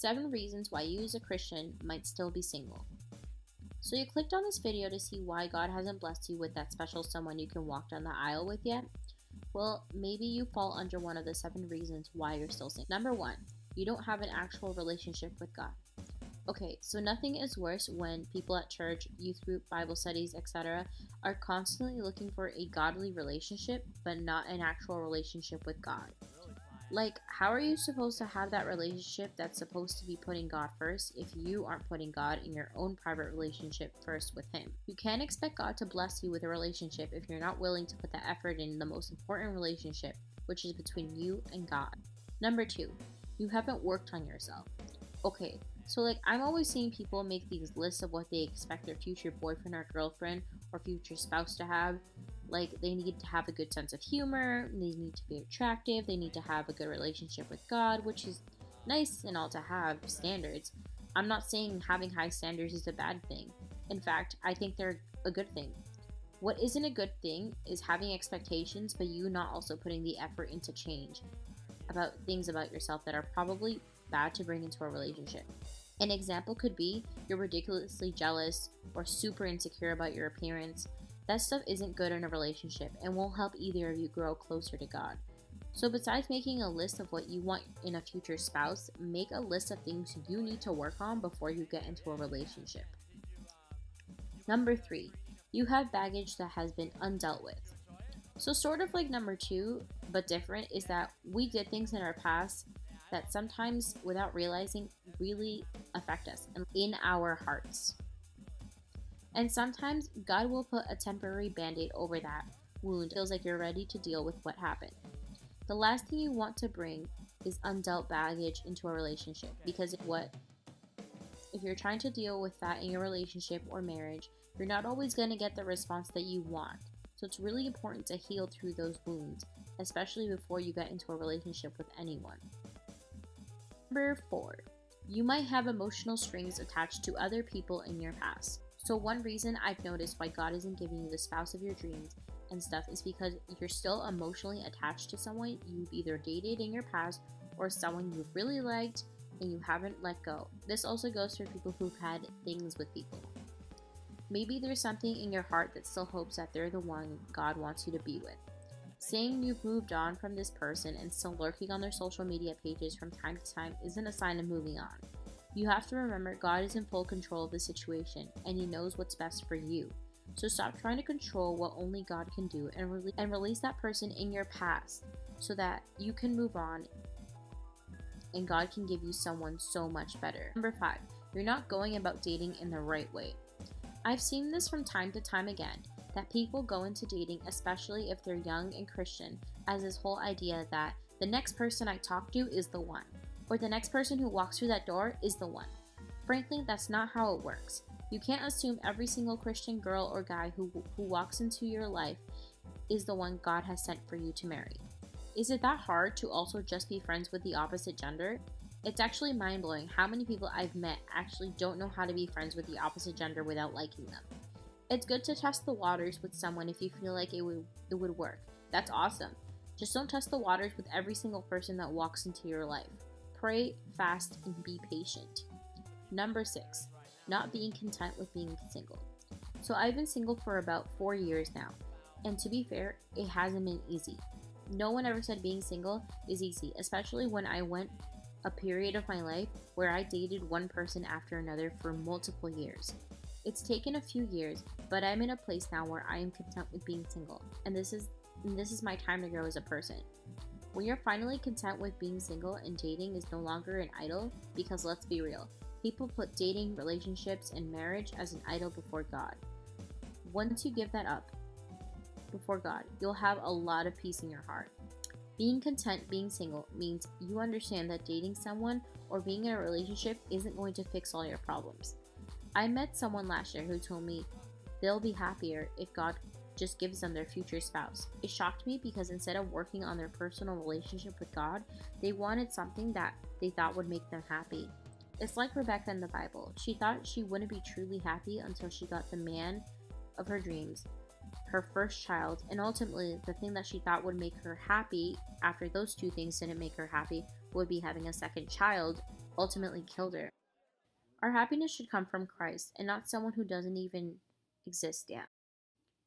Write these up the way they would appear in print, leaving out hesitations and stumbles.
7 reasons why you as a Christian might still be single. So you clicked on this video to see why God hasn't blessed you with that special someone you can walk down the aisle with yet? Well, maybe you fall under one of the 7 reasons why you're still single. Number 1, you don't have an actual relationship with God. Okay, so nothing is worse when people at church, youth group, Bible studies, etc. are constantly looking for a godly relationship, but not an actual relationship with God. Like, how are you supposed to have that relationship that's supposed to be putting God first if you aren't putting God in your own private relationship first with Him? You can't expect God to bless you with a relationship if you're not willing to put the effort in the most important relationship, which is between you and God. Number 2, you haven't worked on yourself. Okay, so I'm always seeing people make these lists of what they expect their future boyfriend or girlfriend or future spouse to have. Like, they need to have a good sense of humor, they need to be attractive, they need to have a good relationship with God, which is nice and all to have standards. I'm not saying having high standards is a bad thing. In fact, I think they're a good thing. What isn't a good thing is having expectations, but you not also putting the effort into change about things about yourself that are probably bad to bring into a relationship. An example could be you're ridiculously jealous or super insecure about your appearance. That stuff isn't good in a relationship and won't help either of you grow closer to God. So besides making a list of what you want in a future spouse, make a list of things you need to work on before you get into a relationship. Number 3, you have baggage that has been undealt with. So sort of like number 2, but different, is that we did things in our past that sometimes, without realizing, really affect us in our hearts. And sometimes God will put a temporary band-aid over that wound. It feels like you're ready to deal with what happened. The last thing you want to bring is undealt baggage into a relationship, because if you're trying to deal with that in your relationship or marriage, you're not always going to get the response that you want. So it's really important to heal through those wounds, especially before you get into a relationship with anyone. Number 4, you might have emotional strings attached to other people in your past. So one reason I've noticed why God isn't giving you the spouse of your dreams and stuff is because you're still emotionally attached to someone you've either dated in your past or someone you've really liked and you haven't let go. This also goes for people who've had things with people. Maybe there's something in your heart that still hopes that they're the one God wants you to be with. Saying you've moved on from this person and still lurking on their social media pages from time to time isn't a sign of moving on. You have to remember God is in full control of the situation and He knows what's best for you. So stop trying to control what only God can do and release that person in your past so that you can move on and God can give you someone so much better. Number 5, you're not going about dating in the right way. I've seen this from time to time again, that people go into dating, especially if they're young and Christian, as this whole idea that the next person I talk to is the one, or the next person who walks through that door is the one. Frankly, that's not how it works. You can't assume every single Christian girl or guy who walks into your life is the one God has sent for you to marry. Is it that hard to also just be friends with the opposite gender? It's actually mind-blowing how many people I've met actually don't know how to be friends with the opposite gender without liking them. It's good to test the waters with someone if you feel like it would work. That's awesome. Just don't test the waters with every single person that walks into your life. Pray, fast, and be patient. Number 6, not being content with being single. So I've been single for about 4 years now, and to be fair, it hasn't been easy. No one ever said being single is easy, especially when I went a period of my life where I dated one person after another for multiple years. It's taken a few years, but I'm in a place now where I am content with being single, and this is my time to grow as a person. When you're finally content with being single and dating is no longer an idol, because let's be real, people put dating, relationships, and marriage as an idol before God. Once you give that up before God, you'll have a lot of peace in your heart. Being content being single means you understand that dating someone or being in a relationship isn't going to fix all your problems. I met someone last year who told me they'll be happier if God just gives them their future spouse. It shocked me because instead of working on their personal relationship with God, they wanted something that they thought would make them happy. It's like Rebecca in the Bible. She thought she wouldn't be truly happy until she got the man of her dreams, her first child, and ultimately the thing that she thought would make her happy after those two things didn't make her happy would be having a second child, ultimately killed her. Our happiness should come from Christ and not someone who doesn't even exist yet.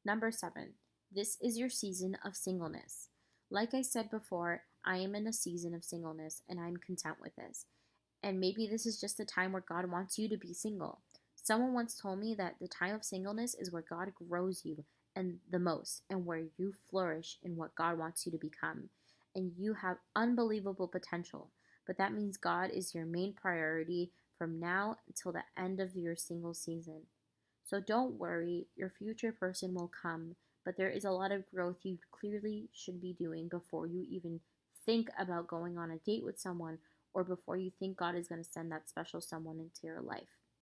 Number 7, this is your season of singleness. Like I said before, I am in a season of singleness and I'm content with this. And maybe this is just the time where God wants you to be single. Someone once told me that the time of singleness is where God grows you and the most and where you flourish in what God wants you to become. And you have unbelievable potential. But that means God is your main priority from now until the end of your single season. So don't worry, your future person will come, but there is a lot of growth you clearly should be doing before you even think about going on a date with someone or before you think God is going to send that special someone into your life.